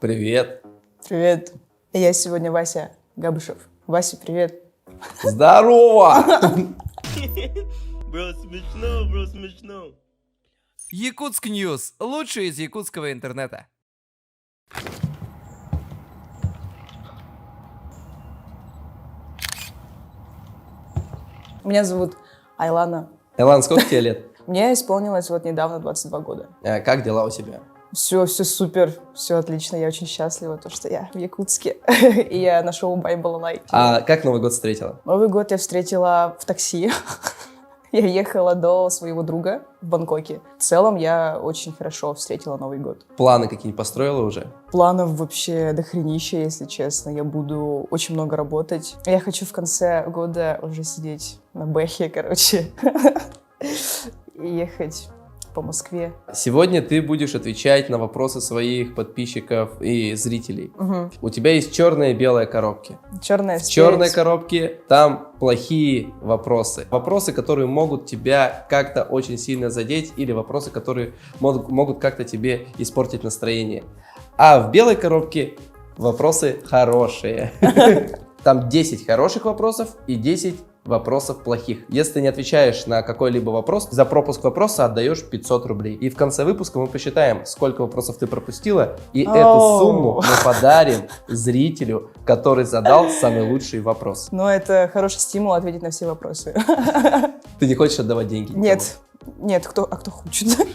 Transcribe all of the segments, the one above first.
Привет. Привет. Я сегодня Вася Габышев. Вася, привет. Здорово! Бро, смешно. Якутск Ньюс. Лучшее из якутского интернета. Меня зовут Айлана. Илан, сколько тебе лет? Мне исполнилось вот недавно 22 года. Как дела у тебя? Все супер, все отлично. Я очень счастлива, то, что я в Якутске. И я на шоу «Бай Балалайки». А как Новый год встретила? Новый год я встретила в такси. Я ехала до своего друга в Бангкоке. В целом я очень хорошо встретила Новый год. Планы какие-нибудь построила уже? Планов вообще дохренища, если честно. Я буду очень много работать. Я хочу в конце года уже сидеть на бэхе, короче, и ехать по Москве. Сегодня ты будешь отвечать на вопросы своих подписчиков и зрителей. Угу. У тебя есть черная и белая коробки. Черная В черной коробке там плохие вопросы. Вопросы, которые могут тебя как-то очень сильно задеть, или вопросы, которые могут как-то тебе испортить настроение. А в белой коробке вопросы хорошие. Там 10 хороших вопросов и 10 вопросов плохих. Если ты не отвечаешь на какой-либо вопрос, за пропуск вопроса отдаешь 500 рублей. И в конце выпуска мы посчитаем, сколько вопросов ты пропустила, и эту сумму мы подарим зрителю, который задал самый лучший вопрос. Но это хороший стимул ответить на все вопросы. Ты не хочешь отдавать деньги? Нет, кто хочет?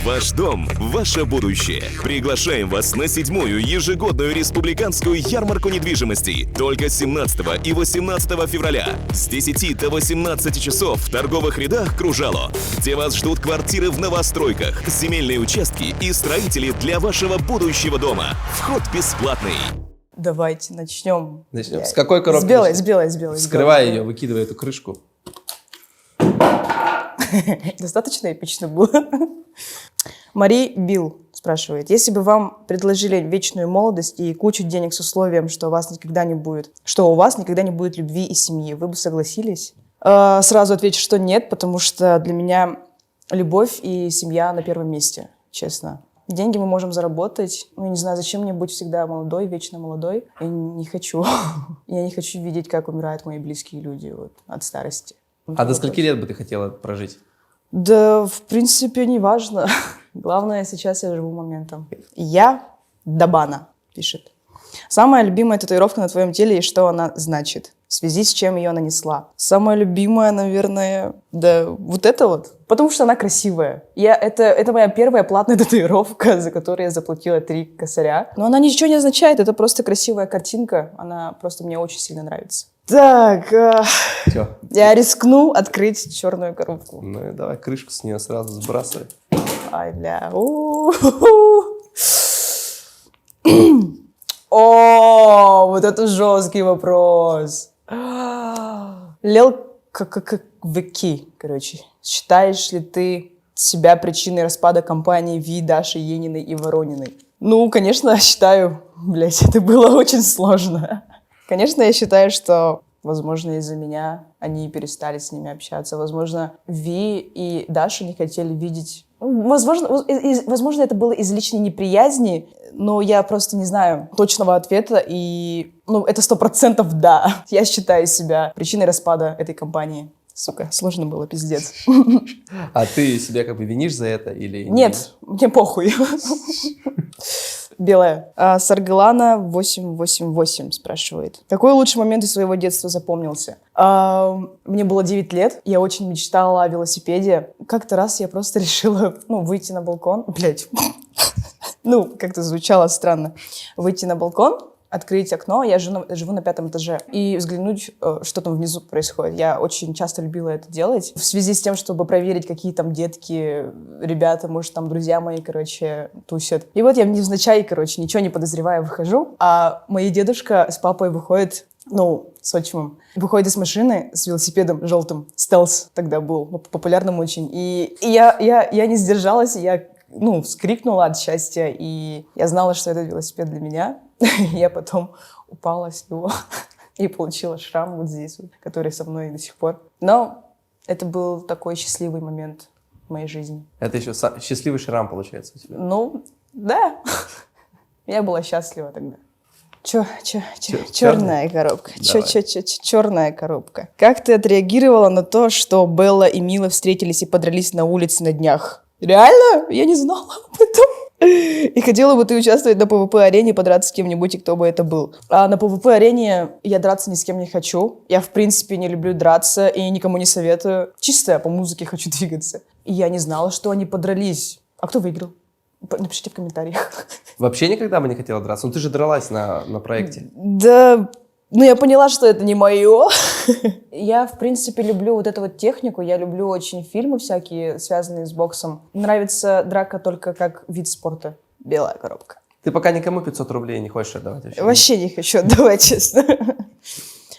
Ваш дом – ваше будущее. Приглашаем вас на 7-ю ежегодную республиканскую ярмарку недвижимости. Только 17 и 18 февраля с 10 до 18 часов в торговых рядах «Кружало», где вас ждут квартиры в новостройках, земельные участки и строители для вашего будущего дома. Вход бесплатный. Давайте начнем. С какой коробки? С белой. Вскрывай ее, выкидывай эту крышку. Достаточно эпично было. Мари Билл спрашивает: если бы вам предложили вечную молодость и кучу денег с условием, что у вас никогда не будет любви и семьи, вы бы согласились? Сразу отвечу, что нет, потому что для меня любовь и семья на первом месте, честно. Деньги мы можем заработать. Я не знаю, зачем мне быть всегда молодой, вечно молодой. Я не хочу. Я не хочу видеть, как умирают мои близкие люди от старости. А до скольки лет бы ты хотела прожить? Да, в принципе, не важно. Главное, сейчас я живу моментом. Я Дабана пишет. Самая любимая татуировка на твоем теле и что она значит? В связи с чем ее нанесла? Самая любимая, наверное, да вот это вот. Потому что она красивая. Это моя первая платная татуировка, за которую я заплатила 3 косаря. Но она ничего не означает, это просто красивая картинка. Она просто мне очень сильно нравится. Так, я рискну открыть черную коробку. Ну и давай крышку с нее сразу сбрасывай. Ай, бля. О, вот это жесткий вопрос. Лел Вики, короче. Считаешь ли ты себя причиной распада компании Ви, Даши, Ениной и Ворониной? Ну, конечно, считаю. Блять, это было очень сложно. Конечно, я считаю, что, возможно, из-за меня они перестали с ними общаться. Возможно, Ви и Даша не хотели видеть... Возможно, это было из личной неприязни, но я просто не знаю точного ответа, и это 100% да. Я считаю себя причиной распада этой компании. Сука, сложно было, пиздец. А ты себя как бы винишь за это или... Нет, мне похуй. Белая. Саргалана 888 спрашивает. Какой лучший момент из своего детства запомнился? Мне было 9 лет. Я очень мечтала о велосипеде. Как-то раз я просто решила, выйти на балкон. Блять. Как-то звучало странно. Выйти на балкон, открыть окно, я живу на 5 этаже, и взглянуть, что там внизу происходит. Я очень часто любила это делать, в связи с тем, чтобы проверить, какие там детки, ребята, может, там друзья мои, тусят. И вот я невзначай, ничего не подозревая, выхожу, а мои дедушка с папой выходят, с отчимом, выходит из машины с велосипедом желтым, стелс тогда был, популярным очень, и я не сдержалась, я вскрикнула от счастья, и я знала, что этот велосипед для меня. Я потом упала с него и получила шрам вот здесь, вот, который со мной до сих пор. Но это был такой счастливый момент в моей жизни. Это еще счастливый шрам, получается, у тебя. Ну, да. Я была счастлива тогда. Чёрная? Черная коробка. Давай. Черная коробка. Как ты отреагировала на то, что Белла и Мила встретились и подрались на улице на днях? Реально? Я не знала об этом. И хотела бы ты участвовать на PvP-арене, подраться с кем-нибудь, и кто бы это был. А на PvP-арене я драться ни с кем не хочу. Я, в принципе, не люблю драться и никому не советую. Чисто я по музыке хочу двигаться. И я не знала, что они подрались. А кто выиграл? Напишите в комментариях. Вообще никогда бы не хотела драться? Ну ты же дралась на проекте. Да, ну я поняла, что это не мое. Я, в принципе, люблю вот эту вот технику. Я люблю очень фильмы всякие, связанные с боксом. Нравится драка только как вид спорта. Белая коробка. Ты пока никому 500 рублей не хочешь отдавать вообще? Вообще не хочу отдавать, честно.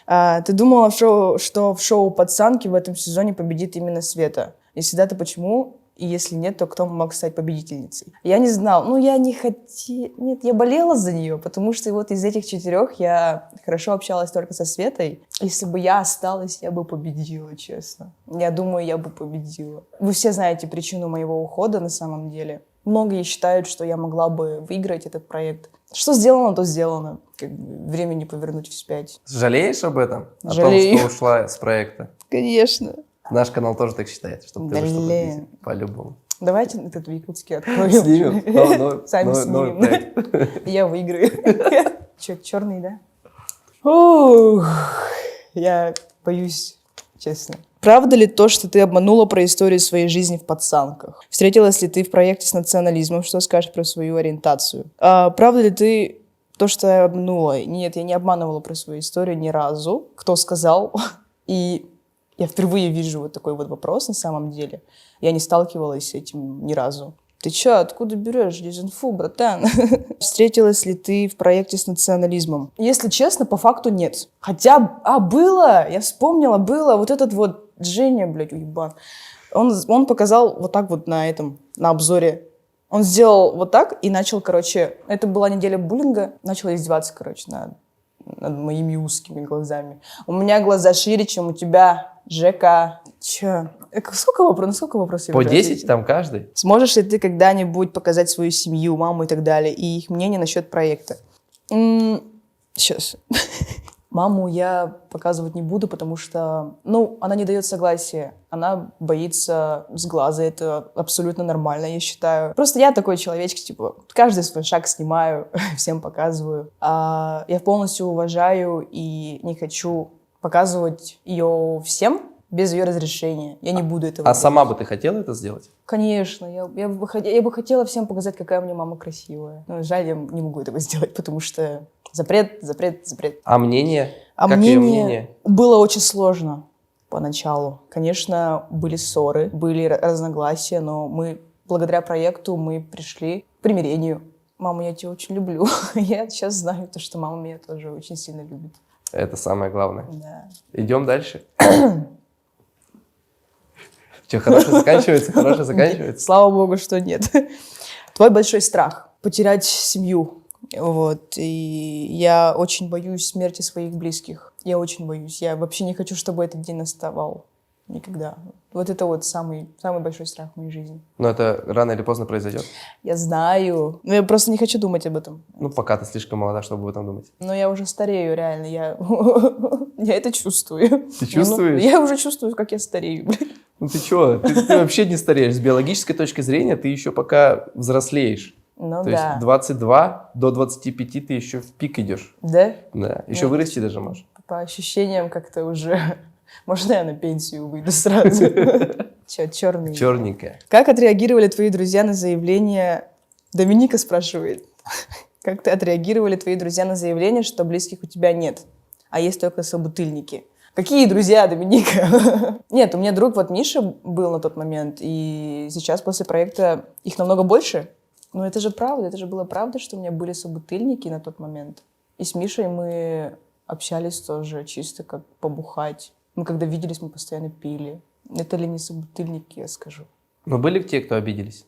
Ты думала, что в шоу «Пацанки» в этом сезоне победит именно Света? Если да, то почему? И если нет, то кто мог стать победительницей? Я не знала. Ну, я не хотела... Нет, я болела за нее, потому что вот из этих 4 я хорошо общалась только со Светой. Если бы я осталась, я бы победила, честно. Я думаю, я бы победила. Вы все знаете причину моего ухода на самом деле. Многие считают, что я могла бы выиграть этот проект. Что сделано, то сделано. Как бы время не повернуть вспять. Жалеешь об этом? Жалею. О том, что ушла с проекта? Конечно. Наш канал тоже так считает, чтобы ты вышла победитель. По-любому. Давайте этот Якутский откроем. Снимем. Сами Новый снимем. проект. Я выиграю. Че, черный, да? Ух, я боюсь, честно. Правда ли то, что ты обманула про историю своей жизни в «Пацанках»? Встретилась ли ты в проекте с национализмом? Что скажешь про свою ориентацию? Правда ли ты то, что я обманула? Нет, я не обманывала про свою историю ни разу. Кто сказал? И я впервые вижу вот такой вот вопрос на самом деле. Я не сталкивалась с этим ни разу. Ты чё, откуда берешь дезинфу, братан? Встретилась ли ты в проекте с национализмом? Если честно, по факту нет. Хотя, было, я вспомнила, было. Вот этот вот Женя, блядь, уебан. Он показал вот так вот на обзоре. Он сделал вот так и начал, это была неделя буллинга, начал издеваться, над моими узкими глазами. У меня глаза шире, чем у тебя, ЖК. Чё? Сколько вопросов? По 10 там каждый? Сможешь ли ты когда-нибудь показать свою семью, маму и так далее, и их мнение насчет проекта? Сейчас. Маму я показывать не буду, потому что, она не дает согласия. Она боится сглаза, это абсолютно нормально, я считаю. Просто я такой человечек, каждый свой шаг снимаю, всем показываю. Я полностью уважаю и не хочу показывать ее всем без ее разрешения. Я не буду этого делать. Сама бы ты хотела это сделать? Конечно. Я бы хотела всем показать, какая у меня мама красивая. Но жаль, я не могу этого сделать, потому что запрет. А мнение? Как ее мнение? Было очень сложно поначалу. Конечно, были ссоры, были разногласия, но благодаря проекту мы пришли к примирению. Мама, я тебя очень люблю. Я сейчас знаю, что мама меня тоже очень сильно любит. Это самое главное. Да. Идем дальше. Что, хорошо заканчивается? Слава богу, что нет. Твой большой страх — потерять семью. Вот. И я очень боюсь смерти своих близких. Я очень боюсь. Я вообще не хочу, чтобы этот день наставал. Никогда. Вот это вот самый большой страх в моей жизни. Но это рано или поздно произойдет? Я знаю. Но я просто не хочу думать об этом. Пока ты слишком молода, чтобы об этом думать. Но я уже старею, реально. Я это чувствую. Ты чувствуешь? Я уже чувствую, как я старею. Ты чё? Ты вообще не стареешь. С биологической точки зрения ты еще пока взрослеешь. То есть 22 до 25 ты еще в пик идешь. Да? Да. Еще вырасти даже можешь. По ощущениям как-то уже... Можно я на пенсию выйду сразу? Черненькая. Черненькая. Как отреагировали твои друзья на заявление... Доминика спрашивает. Как отреагировали твои друзья на заявление, что близких у тебя нет, а есть только собутыльники? Какие друзья, Доминика? Нет, у меня друг Миша был на тот момент, и сейчас после проекта их намного больше. Но это же правда, это же была правда, что у меня были собутыльники на тот момент. И с Мишей мы общались тоже чисто как побухать. Мы когда виделись, мы постоянно пили. Это ли не собутыльники, я скажу. Но были те, кто обиделись?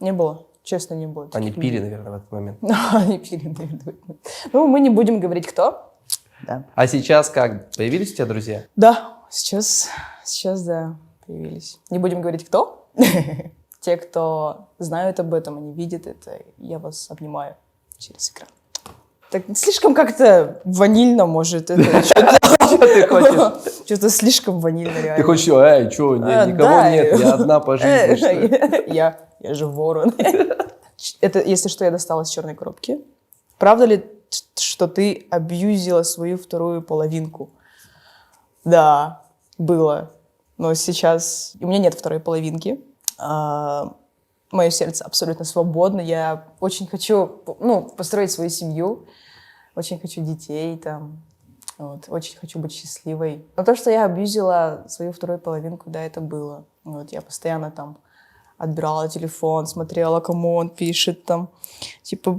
Не было. Честно, не было. Они пили, наверное, в этот момент. Они пили, наверное. Мы не будем говорить, кто. Да. А сейчас как? Появились у тебя друзья? Да, сейчас, да, появились. Не будем говорить, кто. Те, кто знают об этом, они видят это. Я вас обнимаю через экран. Так слишком как-то ванильно, может. Это Что ты хочешь? что-то слишком ванильно, реально. Ты хочешь, что, никого Да. нет, я одна по жизни, что ли? Я же ворон. Это, если что, я достала из черной коробки. Правда ли, что ты абьюзила свою вторую половинку? Да, было. Но сейчас у меня нет второй половинки. Мое сердце абсолютно свободно. Я очень хочу, построить свою семью. Очень хочу детей там. Вот, очень хочу быть счастливой. Но то, что я абьюзила свою вторую половинку, да, это было. Вот, я постоянно там отбирала телефон, смотрела, кому он пишет там. Типа,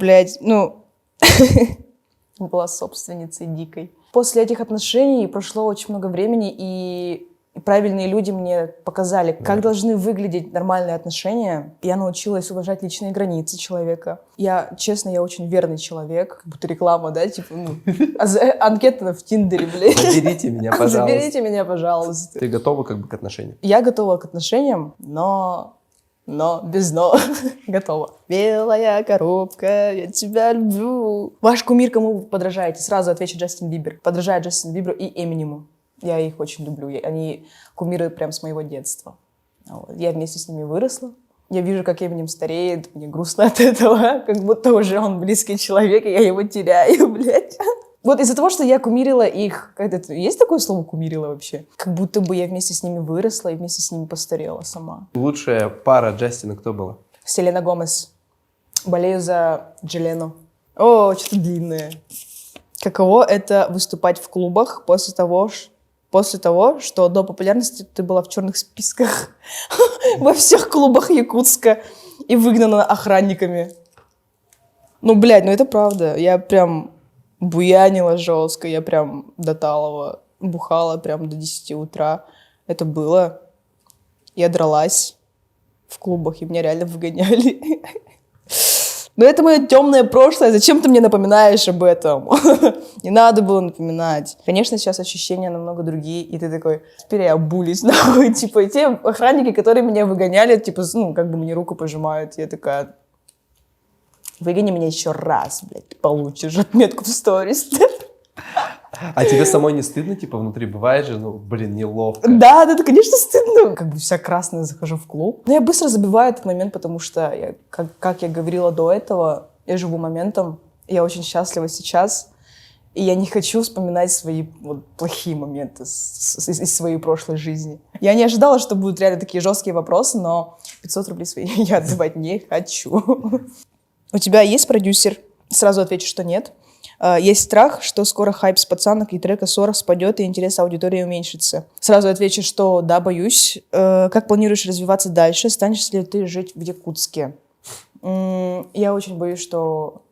была собственницей дикой. После этих отношений прошло очень много времени, и правильные люди мне показали, как должны выглядеть нормальные отношения. Я научилась уважать личные границы человека. Я очень верный человек. Как будто реклама, да? Типа, анкета в Тиндере, блядь. Заберите меня, пожалуйста. Заберите меня, пожалуйста. Ты готова как бы к отношениям? Я готова к отношениям, но без но. Готова. Белая коробка, я тебя люблю. Ваш кумир, кому вы подражаете? Сразу отвечу Джастин Бибер. Подражаю Джастину Биберу и Эминему. Я их очень люблю. Они кумиры прям с моего детства. Вот. Я вместе с ними выросла. Я вижу, как Эминем стареет. Мне грустно от этого. Как будто уже он близкий человек, и я его теряю, блядь. Вот из-за того, что я кумирила их... Есть такое слово «кумирила» вообще? Как будто бы я вместе с ними выросла и вместе с ними постарела сама. Лучшая пара Джастина кто была? Селена Гомес. Болею за Джелену. О, что-то длинное. Каково это выступать в клубах после того, что до популярности ты была в черных списках во всех клубах Якутска и выгнана охранниками? Это правда. Я прям буянила жестко, я прям до талого бухала прям до 10 утра. Это было. Я дралась в клубах, и меня реально выгоняли. Но это мое темное прошлое. Зачем ты мне напоминаешь об этом? Не надо было напоминать. Конечно, сейчас ощущения намного другие, и ты такой, теперь я обулись, нахуй. Типа, те охранники, которые меня выгоняли, типа, как бы мне руку пожимают. Я такая, выгони меня еще раз, блядь, получишь отметку в сторис. А тебе самой не стыдно, типа, внутри бывает же, неловко? Да, это, конечно, стыдно. Как бы вся красная захожу в клуб. Но я быстро забиваю этот момент, потому что, как я говорила до этого, я живу моментом, я очень счастлива сейчас, и я не хочу вспоминать свои плохие моменты из своей прошлой жизни. Я не ожидала, что будут реально такие жесткие вопросы, но 500 рублей свои я отдавать не хочу. У тебя есть продюсер? Сразу отвечу, что нет. Есть страх, что скоро хайп с пацанок и трека 40 спадет, и интерес аудитории уменьшится. Сразу отвечу, что да, боюсь. Как планируешь развиваться дальше? Станешь ли ты жить в Якутске? Я очень боюсь, что...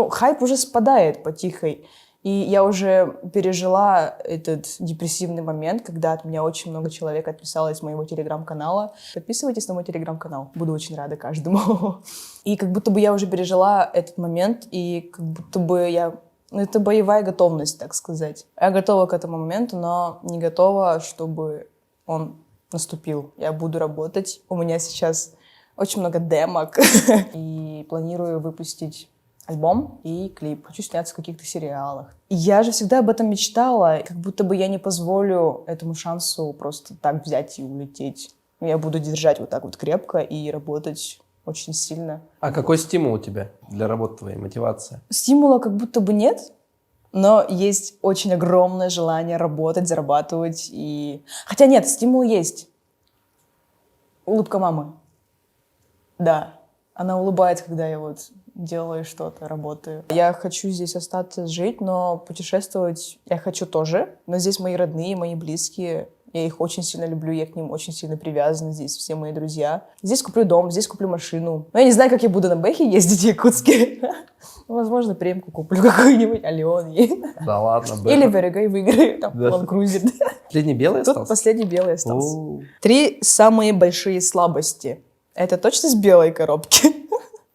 хайп уже спадает по-тихой. И я уже пережила этот депрессивный момент, когда от меня очень много человек отписалось с моего телеграм-канала. Подписывайтесь на мой телеграм-канал. Буду очень рада каждому. И как будто бы я уже пережила этот момент, и как будто бы это боевая готовность, так сказать. Я готова к этому моменту, но не готова, чтобы он наступил. Я буду работать. У меня сейчас очень много демок. И планирую выпустить альбом и клип. Хочу сняться в каких-то сериалах. И я же всегда об этом мечтала. Как будто бы я не позволю этому шансу просто так взять и улететь. Я буду держать вот так вот крепко и работать очень сильно. А какой стимул у тебя для работы твоей, мотивация? Стимула как будто бы нет, но есть очень огромное желание работать, зарабатывать. Хотя нет, стимул есть. Улыбка мамы. Да, она улыбается, когда я делаю что-то, работаю. Я хочу здесь остаться жить, но путешествовать я хочу тоже. Но здесь мои родные, мои близкие. Я их очень сильно люблю, я к ним очень сильно привязана. Здесь все мои друзья. Здесь куплю дом, здесь куплю машину. Но я не знаю, как я буду на Бэхе ездить в Якутске. Возможно, премку куплю какую-нибудь, Алион. Да ладно, Бэха. Или Берегай выиграю, там, Ланкрузер. Последний белый остался? Тут последний белый остался. 3 самые большие слабости. Это точно с белой коробки?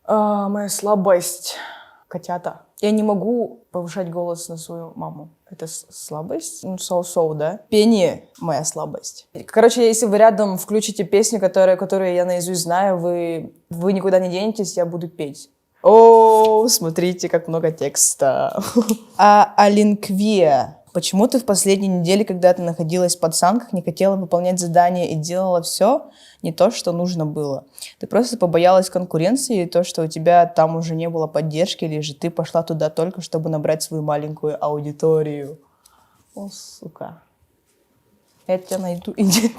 Моя слабость — котята. Я не могу повышать голос на свою маму. Это слабость? Ну, соу-соу, да? Пение — моя слабость. Короче, если вы рядом включите песню, которые я наизусть знаю, вы никуда не денетесь, я буду петь. О, смотрите, как много текста. Алинквия. Почему ты в последней неделе, когда ты находилась в пацанках, не хотела выполнять задания и делала все не то, что нужно было? Ты просто побоялась конкуренции и то, что у тебя там уже не было поддержки, или же ты пошла туда только, чтобы набрать свою маленькую аудиторию? О, сука. Я тебя найду. Иди.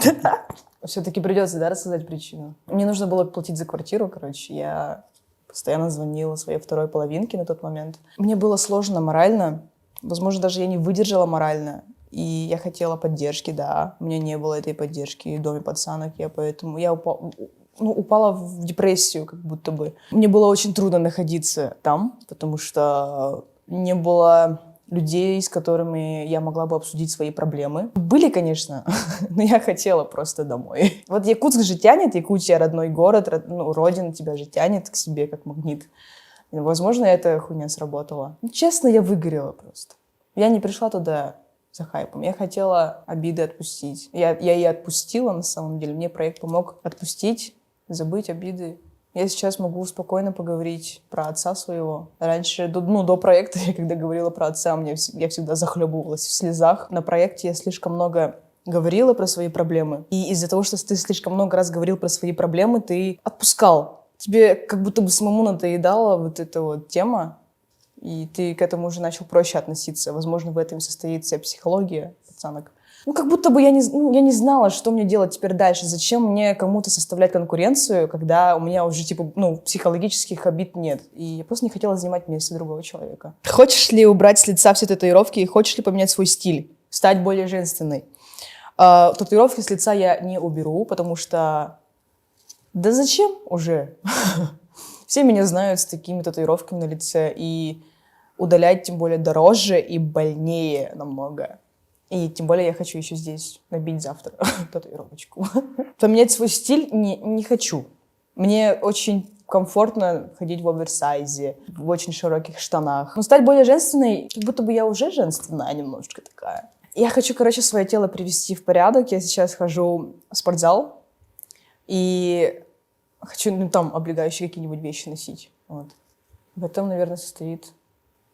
Все-таки придется, да, рассказать причину? Мне нужно было платить за квартиру, короче. Я постоянно звонила своей второй половинке на тот момент. Мне было сложно морально. Возможно, даже я не выдержала морально, и я хотела поддержки, да. У меня не было этой поддержки в доме пацанок, поэтому я упала в депрессию, как будто бы. Мне было очень трудно находиться там, потому что не было людей, с которыми я могла бы обсудить свои проблемы. Были, конечно, но я хотела просто домой. Вот Якутск же тянет, Якутия родной город, родина тебя же тянет к себе, как магнит. Возможно, эта хуйня сработала. Честно, я выгорела просто. Я не пришла туда за хайпом. Я хотела обиды отпустить. Я и отпустила, на самом деле. Мне проект помог отпустить, забыть обиды. Я сейчас могу спокойно поговорить про отца своего. Раньше, до проекта, я когда говорила про отца, я всегда захлебывалась в слезах. На проекте я слишком много говорила про свои проблемы. И из-за того, что ты слишком много раз говорил про свои проблемы, ты отпускал. Тебе как будто бы самому надоедала вот эта вот тема, и ты к этому уже начал проще относиться. Возможно, в этом и состоит вся психология пацанок. Как будто бы я не знала, что мне делать теперь дальше. Зачем мне кому-то составлять конкуренцию, когда у меня уже, психологических обид нет. И я просто не хотела занимать место другого человека. Хочешь ли убрать с лица все татуировки и хочешь ли поменять свой стиль? Стать более женственной? Татуировки с лица я не уберу, потому что... Да зачем уже? Все меня знают с такими татуировками на лице, и удалять тем более дороже и больнее намного. И тем более я хочу еще здесь набить завтра татуировочку. Поменять свой стиль не хочу. Мне очень комфортно ходить в оверсайзе, в очень широких штанах. Но стать более женственной, как будто бы я уже женственная немножечко такая. Я хочу, свое тело привести в порядок. Я сейчас хожу в спортзал. И хочу, там, облегающие какие-нибудь вещи носить. Вот. В этом, наверное, состоит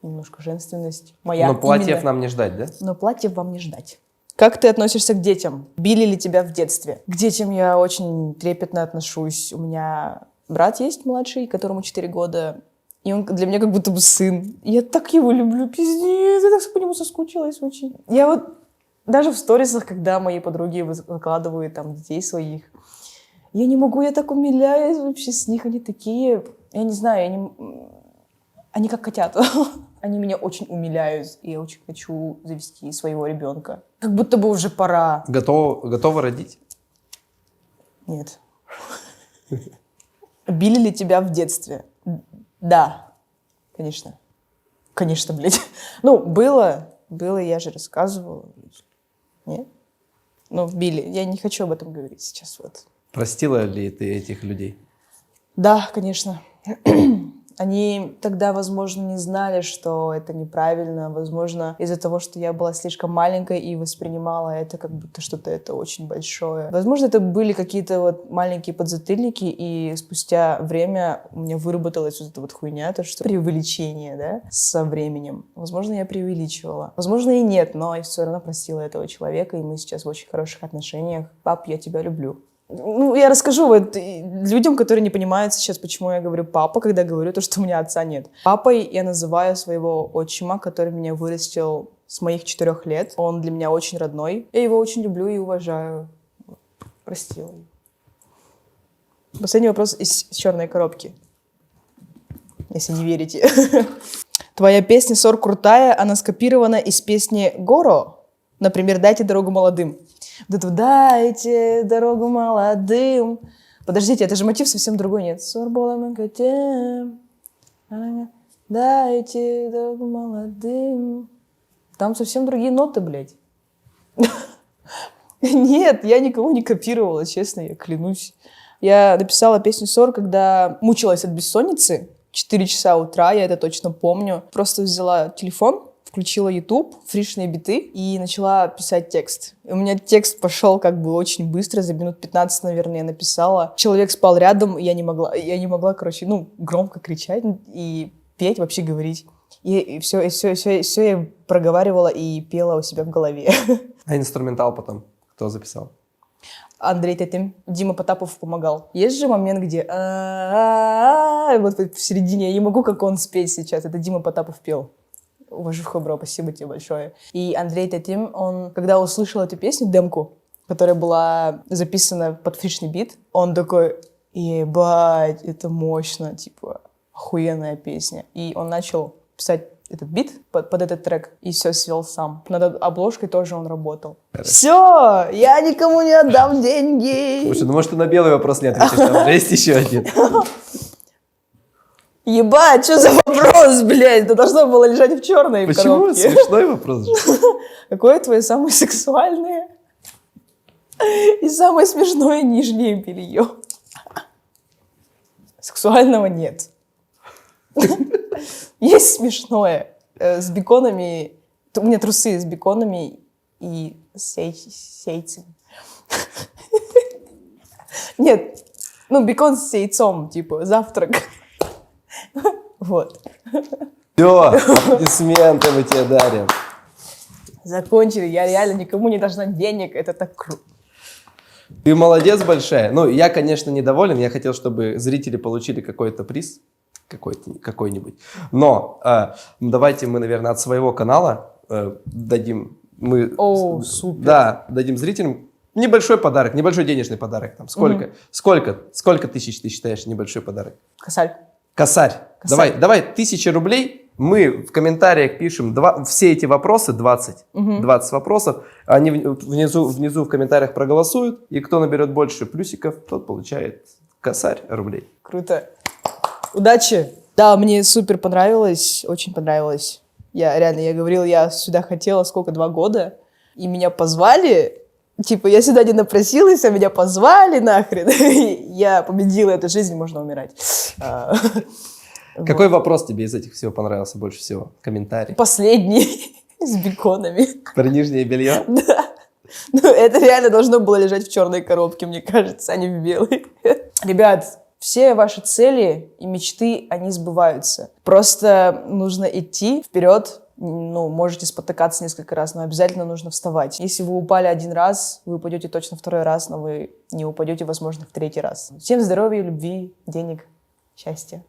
немножко женственность моя. Но платьев нам не ждать, да? Но платьев вам не ждать. Как ты относишься к детям? Били ли тебя в детстве? К детям я очень трепетно отношусь. У меня брат есть младший, которому 4 года. И он для меня как будто бы сын. Я так его люблю, пиздец. Я так по нему соскучилась очень. Я вот даже в сторисах, когда мои подруги выкладывают там детей своих, я не могу, я так умиляюсь вообще с них. Они такие, я не знаю, они как котята. Они меня очень умиляют, и я очень хочу завести своего ребенка. Как будто бы уже пора. Готовы родить? Нет. Били ли тебя в детстве? Да, конечно. Конечно, блядь. Было, я же рассказывала. Нет? Били. Я не хочу об этом говорить сейчас, вот. Простила ли ты этих людей? Да, конечно. Они тогда, возможно, не знали, что это неправильно. Возможно, из-за того, что я была слишком маленькой и воспринимала это как будто что-то это очень большое. Возможно, это были какие-то вот маленькие подзатыльники, и спустя время у меня выработалась вот эта вот хуйня, то, что преувеличение, да, со временем. Возможно, я преувеличивала. Возможно, и нет, но я все равно простила этого человека, и мы сейчас в очень хороших отношениях. Пап, я тебя люблю. Я расскажу вот людям, которые не понимают сейчас, почему я говорю папа, когда говорю то, что у меня отца нет. Папой я называю своего отчима, который меня вырастил с моих 4 лет. Он для меня очень родной. Я его очень люблю и уважаю. Простила. Последний вопрос из черной коробки. Если не верите. Твоя песня «Сор крутая», она скопирована из песни «Горо». Например, «Дайте дорогу молодым». Вот это «Дайте дорогу молодым». Подождите, это же мотив совсем другой, нет? Дайте дорогу молодым. Там совсем другие ноты, блядь. Нет, я никого не копировала, честно, я клянусь. Я написала песню «Сор», когда мучилась от бессонницы. 4 часа утра, я это точно помню. Просто взяла телефон, включила YouTube, фришные биты и начала писать текст. И у меня текст пошел как бы очень быстро, за минут 15, наверное, я написала. Человек спал рядом, и я не могла, короче, громко кричать и петь, вообще говорить. И все я проговаривала и пела у себя в голове. А инструментал потом кто записал? Андрей Тетим, Дима Потапов помогал. Есть же момент, где вот в середине, я не могу как он спеть сейчас, это Дима Потапов пел. Уважуха, бро, спасибо тебе большое. И Андрей Тетим, он, когда услышал эту песню, демку, которая была записана под фришный бит, он такой, ебать, это мощно, типа, охуенная песня. И он начал писать этот бит под этот трек и все свел сам. Над обложкой тоже он работал. Все, я никому не отдам деньги. Слушай, ну может ты на белый вопрос не ответишь, там есть еще один. Ебать, что за вопрос, блядь? Это должно было лежать в черной Почему? коробке. Смешной вопрос же. Какое твое самое сексуальное и самое смешное нижнее белье? Сексуального нет. Есть смешное. С беконами. У меня трусы с беконами и с яйцами. Нет. Бекон с яйцом, типа, завтрак. Вот. Все, аплодисменты мы тебе дарим. Закончили. Я реально никому не должна денег. Это так круто. Ты молодец большая. Ну, я, конечно, недоволен. Я хотел, чтобы зрители получили какой-то приз. Какой-нибудь. Но давайте мы, наверное, от своего канала дадим... Супер. Да, дадим зрителям небольшой подарок, небольшой денежный подарок. Там, сколько тысяч ты считаешь небольшой подарок? Косарь. Давай 1000 рублей. Мы в комментариях пишем все эти вопросы, 20 вопросов. Они внизу в комментариях проголосуют. И кто наберет больше плюсиков, тот получает косарь рублей. Круто. Удачи. Да, мне супер понравилось, очень понравилось. Я говорила, я сюда хотела 2 года, и меня позвали. Типа, я сюда не напросилась, а меня позвали нахрен. Я победила эту жизнь, можно умирать. Какой вопрос тебе из этих всего понравился больше всего? Комментарий. Последний, с беконами. Про нижнее белье? Да. Это реально должно было лежать в черной коробке, мне кажется, а не в белой. Ребят, все ваши цели и мечты, они сбываются. Просто нужно идти вперед. Можете спотыкаться несколько раз, но обязательно нужно вставать. Если вы упали 1 раз, вы упадете точно 2 раз, но вы не упадете, возможно, в 3-й раз. Всем здоровья, любви, денег, счастья.